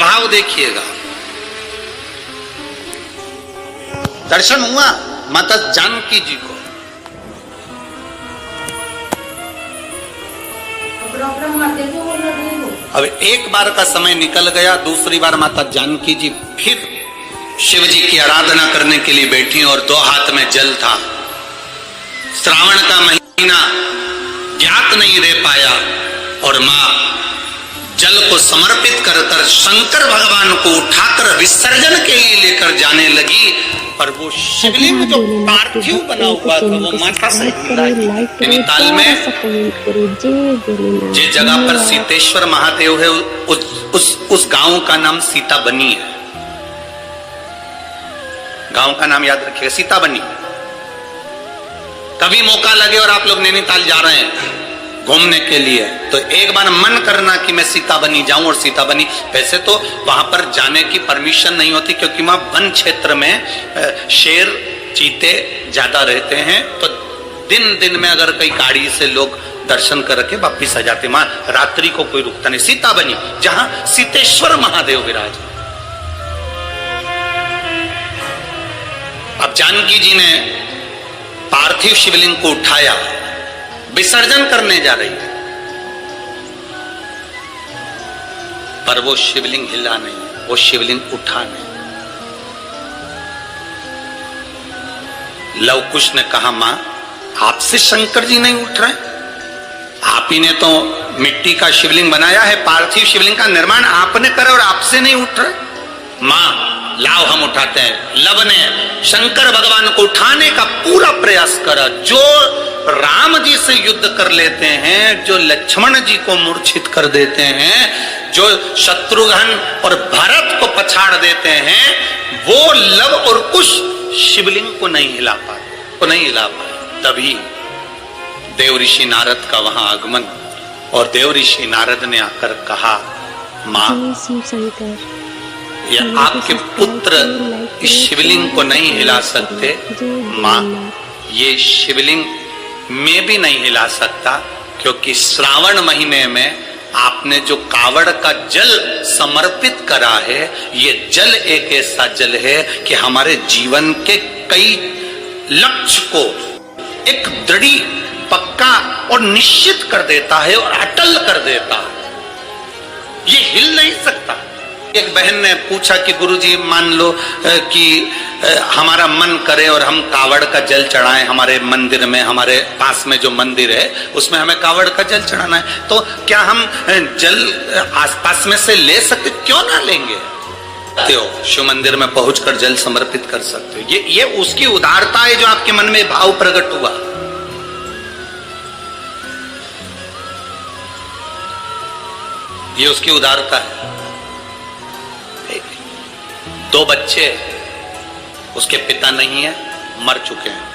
प्रभाव देखिएगा। दर्शन हुआ माता जानकी जी को। अब एक बार का समय निकल गया, दूसरी बार माता जानकी जी फिर शिव जी की आराधना करने के लिए बैठी और दो हाथ में जल था। श्रावण का महीना ज्ञात नहीं रह पाया और मां जल को समर्पित कर कर शंकर भगवान को उठाकर विसर्जन के लिए लेकर जाने लगी। पर वो शिवलिंग जो पार्थिव बना हुआ था वो माता से नैनीताल में जिस जगह पर सीतेश्वर महादेव है उस गांव का नाम सीता बनी है। गांव का नाम याद रखिएगा, सीता बनी। कभी मौका लगे और आप लोग नैनीताल जा रहे हैं घूमने के लिए तो एक बार मन करना कि मैं सीता बनी जाऊं। और सीता बनी वैसे तो वहां पर जाने की परमिशन नहीं होती क्योंकि वहां वन क्षेत्र में शेर चीते ज्यादा रहते हैं, तो दिन दिन में अगर कई गाड़ी से लोग दर्शन करके वापिस आ जाते, वहां रात्रि को कोई रुकता नहीं। सीता बनी जहां सीतेश्वर महादेव विराज। अब जानकी जी ने पार्थिव शिवलिंग को उठाया, विसर्जन करने जा रही है, पर वो शिवलिंग हिला नहीं, वो शिवलिंग उठा नहीं। लव कुश ने कहा मां आपसे शंकर जी नहीं उठ रहे, आप ही ने तो मिट्टी का शिवलिंग बनाया है, पार्थिव शिवलिंग का निर्माण आपने करा और आपसे नहीं उठ रहे। मां लाओ हम उठाते हैं। लव ने शंकर भगवान को उठाने का पूरा प्रयास करा। जो राम जी से युद्ध कर लेते हैं, जो लक्ष्मण जी को मूर्छित कर देते हैं, जो शत्रुघ्न और भरत को पछाड़ देते हैं, वो लव और कुश शिवलिंग को नहीं हिला पाए। तभी देव ऋषि नारद का वहां आगमन और देव ऋषि नारद ने आकर कहा मां या आपके पुत्र इस शिवलिंग को नहीं हिला सकते, मां ये शिवलिंग मैं भी नहीं हिला सकता क्योंकि श्रावण महीने में आपने जो कावड़ का जल समर्पित करा है, ये जल एक ऐसा जल है कि हमारे जीवन के कई लक्ष्य को एक दृढ़ पक्का और निश्चित कर देता है और अटल कर देता है, ये हिल नहीं सकता। एक बहन ने पूछा कि गुरुजी मान लो कि हमारा मन करे और हम कावड़ का जल चढ़ाएं हमारे मंदिर में, हमारे पास में जो मंदिर है उसमें हमें कावड़ का जल चढ़ाना है, तो क्या हम जल आसपास में से ले सकते? क्यों ना लेंगे? शिव मंदिर में पहुंचकर जल समर्पित कर सकते हो। ये उसकी उदारता है जो आपके मन में भाव प्रकट हुआ। ये उसकी उदारता है। दो बच्चे, उसके पिता नहीं है, मर चुके हैं।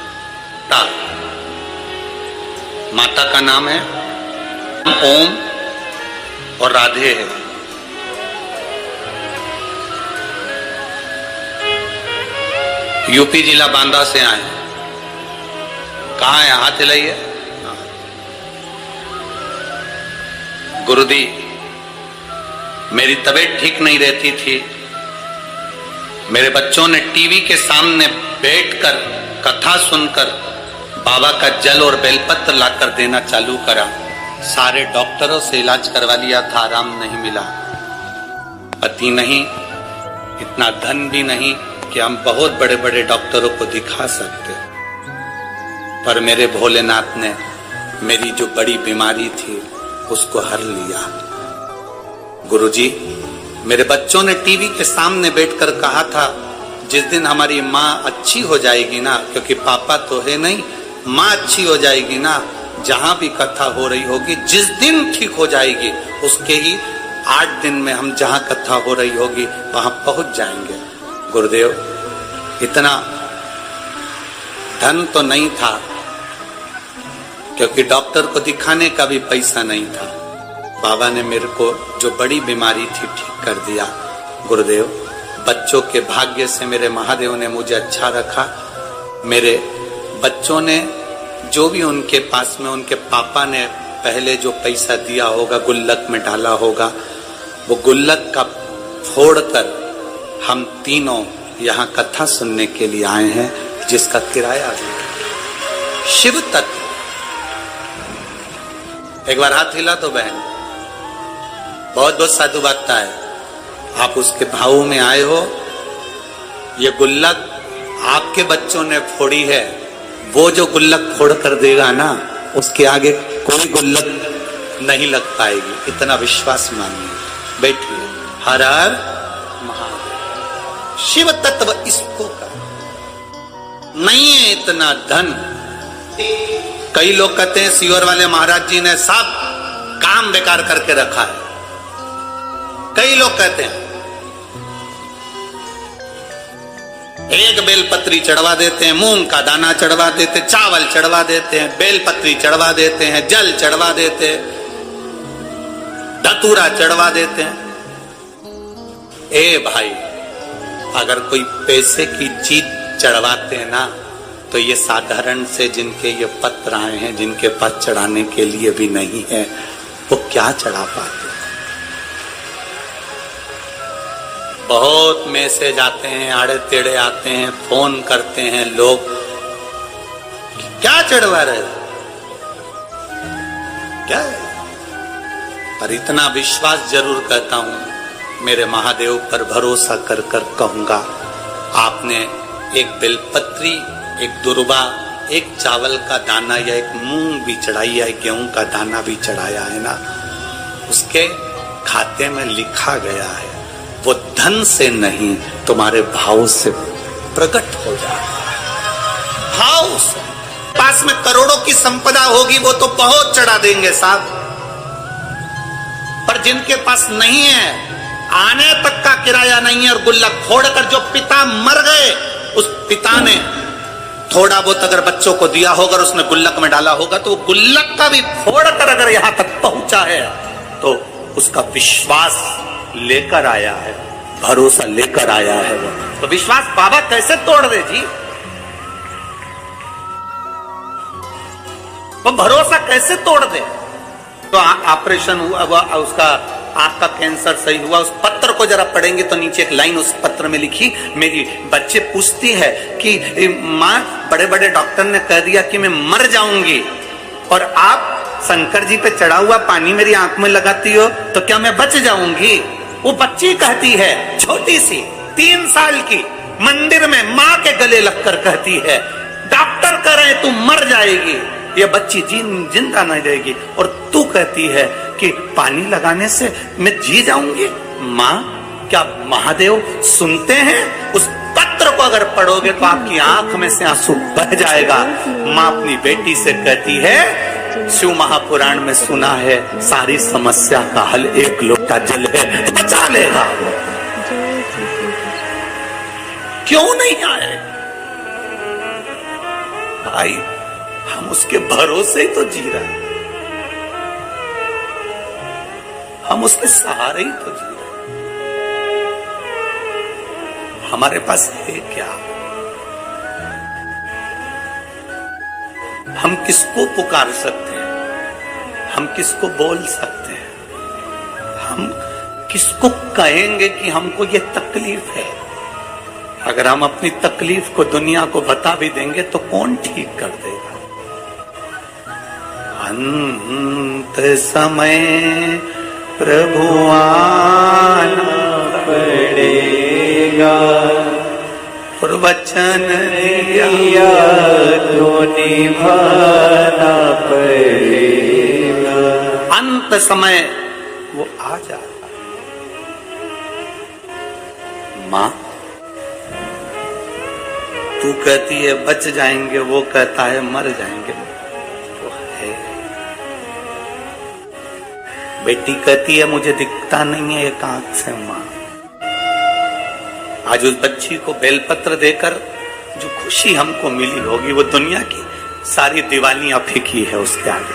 माता का नाम है ओम और राधे है। यूपी जिला बांदा से आए। कहाँ है? हाथ हिलाइए। गुरुदी मेरी तबीयत ठीक नहीं रहती थी, मेरे बच्चों ने टीवी के सामने बैठकर कथा सुनकर बाबा का जल और बेलपत्र लाकर देना चालू करा। सारे डॉक्टरों से इलाज करवा लिया था, आराम नहीं मिला। पति नहीं, इतना धन भी नहीं कि हम बहुत बड़े बड़े डॉक्टरों को दिखा सकते, पर मेरे भोलेनाथ ने मेरी जो बड़ी बीमारी थी उसको हर लिया। गुरुजी मेरे बच्चों ने टीवी के सामने बैठकर कहा था जिस दिन हमारी माँ अच्छी हो जाएगी ना, क्योंकि पापा तो है नहीं, माँ अच्छी हो जाएगी ना, जहां भी कथा हो रही होगी जिस दिन ठीक हो जाएगी उसके ही 8 दिन में हम जहां कथा हो रही होगी वहां पहुंच जाएंगे। गुरुदेव इतना धन तो नहीं था क्योंकि डॉक्टर को दिखाने का भी पैसा नहीं था। बाबा ने मेरे को जो बड़ी बीमारी थी ठीक कर दिया। गुरुदेव बच्चों के भाग्य से मेरे महादेव ने मुझे अच्छा रखा। मेरे बच्चों ने जो भी उनके पास में उनके पापा ने पहले जो पैसा दिया होगा गुल्लक में डाला होगा, वो गुल्लक का फोड़कर हम तीनों यहाँ कथा सुनने के लिए आए हैं, जिसका किराया भी शिव तत्व। एक बार हाथ हिला तो बहन, बहुत बहुत साधु बात है। आप उसके भाव में आए हो। ये गुल्लक आपके बच्चों ने फोड़ी है, वो जो गुल्लक फोड़ कर देगा ना, उसके आगे कोई गुल्लक नहीं लग पाएगी, इतना विश्वास मानिए। बैठिए। हर हर महादेव। शिव तत्व इसको कर, नहीं है इतना धन। कई लोग कहते हैं सीवर वाले महाराज जी ने सब काम बेकार करके रखा है। कई लोग कहते हैं एक बेलपत्री चढ़वा देते हैं, मूंग का दाना चढ़वा देते, चावल चढ़वा देते हैं, बेलपत्री चढ़वा देते हैं, जल चढ़वा देते हैं, धतूरा चढ़वा देते हैं। ए भाई, अगर कोई पैसे की चीज चढ़वाते हैं ना, तो ये साधारण से जिनके ये पत्र आए हैं, जिनके पास चढ़ाने के लिए भी नहीं है, वो क्या चढ़ा पाते। बहुत मैसेज आते हैं, आड़े टेढ़े आते हैं, फोन करते हैं लोग, क्या चढ़वा रहे हो, क्या है? पर इतना विश्वास जरूर कहता हूं, मेरे महादेव पर भरोसा कर कर कहूंगा, आपने एक बेलपत्री, एक दुर्बा, एक चावल का दाना या एक मूंग भी चढ़ाई या एक गेहूं का दाना भी चढ़ाया है ना, उसके खाते में लिखा गया है, वो धन से नहीं तुम्हारे भाव से प्रकट हो जाए। भाव से। पास में करोड़ों की संपदा होगी, वो तो बहुत चढ़ा देंगे साहब, पर जिनके पास नहीं है, आने तक का किराया नहीं है, और गुल्लक फोड़कर जो पिता मर गए, उस पिता ने थोड़ा बहुत अगर बच्चों को दिया होगा, उसने गुल्लक में डाला होगा, तो वो गुल्लक का भी फोड़कर अगर यहां तक पहुंचा है, तो उसका विश्वास लेकर आया है, भरोसा लेकर आया है। तो विश्वास बाबा कैसे तोड़ दे जी? वो भरोसा कैसे तोड़ दे? तो ऑपरेशन हुआ, उसका आंख का कैंसर सही हुआ, उस पत्र को जरा पढ़ेंगे तो नीचे एक लाइन उस पत्र में लिखी, मेरी बच्चे पूछती है कि माँ, बड़े बड़े डॉक्टर ने कह दिया कि मैं मर जाऊंगी, और आप शंकर जी पे चढ़ा हुआ पानी मेरी आंख में लगाती हो, तो क्या मैं बच जाऊंगी? वो बच्ची कहती है, छोटी सी 3 साल की, मंदिर में माँ के गले लगकर कहती है, डॉक्टर कह रहे तू मर जाएगी, ये बच्ची जिंदा नहीं रहेगी, और तू कहती है कि पानी लगाने से मैं जी जाऊंगी। माँ, क्या महादेव सुनते हैं? उस पत्र को अगर पढ़ोगे तो आपकी आंख में से आंसू बह जाएगा। माँ अपनी बेटी से कहती है, शिव महापुराण में सुना है, सारी समस्या का हल एक लोटा जल है, बचा लेगा वो। क्यों नहीं आए भाई? हम उसके भरोसे ही तो जी रहे हैं, हम उसके सहारे ही तो जी रहे हैं। हमारे पास है क्या? हम किसको पुकार सकते हैं? हम किसको बोल सकते हैं? हम किसको कहेंगे कि हमको ये तकलीफ है? अगर हम अपनी तकलीफ को दुनिया को बता भी देंगे तो कौन ठीक कर देगा? अंत समय प्रभु आना पड़ेगा, और वचन दिया तो निभाना पड़ेगा। अंत समय वो आ जाता। माँ, तू कहती है बच जाएंगे, वो कहता है मर जाएंगे। वो है। बेटी कहती है मुझे दिखता नहीं है एक आंख से। माँ, आज उस बच्ची को बेलपत्र देकर जो खुशी हमको मिली होगी, वो दुनिया की सारी दिवालियां फीकी है उसके आगे।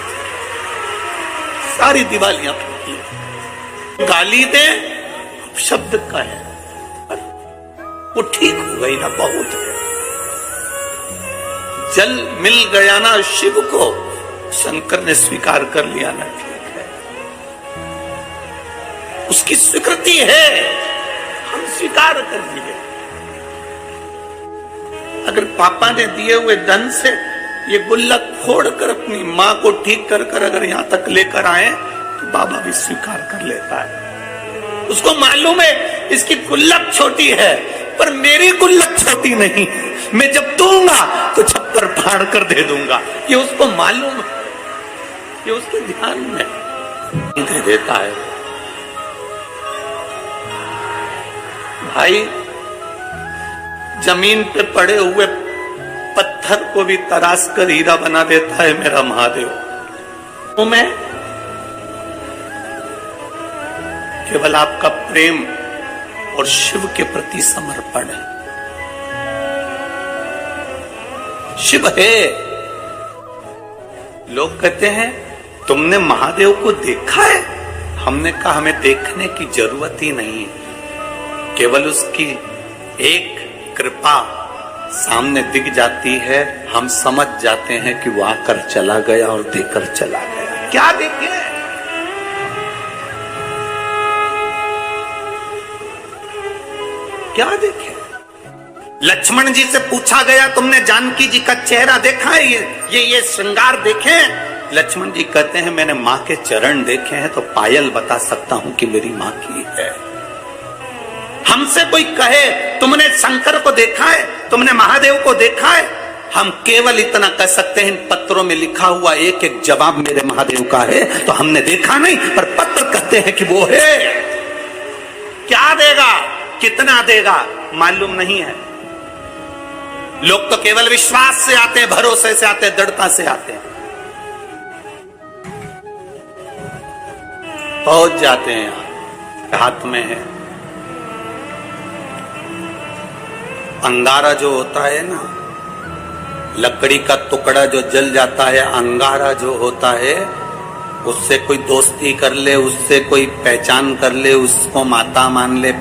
सारी दिवालियां फीकी है। गाली दे शब्द का है, वो ठीक हो गई ना, बहुत है। जल मिल गया ना शिव को, शंकर ने स्वीकार कर लिया ना, ठीक है, उसकी स्वीकृति है। स्वीकार कर लिए। अगर पापा ने दिए हुए धन से ये गुल्लक फोड़कर अपनी मां को ठीक कर कर अगर यहां तक लेकर आए तो बाबा भी स्वीकार कर लेता है। उसको मालूम है इसकी गुल्लक छोटी है, पर मेरी गुल्लक छोटी नहीं है। मैं जब दूंगा तो छप्पर फाड़ कर दे दूंगा, ये उसको मालूम है, ये उसके ध्यान में दे देता है। भाई जमीन पे पड़े हुए पत्थर को भी तराश कर हीरा बना देता है मेरा महादेव। तो मैं केवल आपका प्रेम और शिव के प्रति समर्पण है। शिव है। लोग कहते हैं तुमने महादेव को देखा है? हमने कहा हमें देखने की जरूरत ही नहीं है, केवल उसकी एक कृपा सामने दिख जाती है, हम समझ जाते हैं कि वो आकर चला गया और देकर चला गया। क्या देखे? क्या देखे? लक्ष्मण जी से पूछा गया तुमने जानकी जी का चेहरा देखा है? ये श्रृंगार देखे? लक्ष्मण जी कहते हैं मैंने मां के चरण देखे हैं तो पायल बता सकता हूं कि मेरी मां की है। हमसे कोई कहे तुमने शंकर को देखा है, तुमने महादेव को देखा है, हम केवल इतना कह सकते हैं इन पत्रों में लिखा हुआ एक एक जवाब मेरे महादेव का है। तो हमने देखा नहीं, पर पत्र कहते हैं कि वो है। क्या देगा, कितना देगा मालूम नहीं है। लोग तो केवल विश्वास से आते हैं, भरोसे से आते हैं, दृढ़ता से आते हैं, पहुंच जाते हैं। यहां हाथ में है अंगारा जो होता है ना, लकड़ी का टुकड़ा जो जल जाता है, अंगारा जो होता है, उससे कोई दोस्ती कर ले, उससे कोई पहचान कर ले, उसको माता मान ले,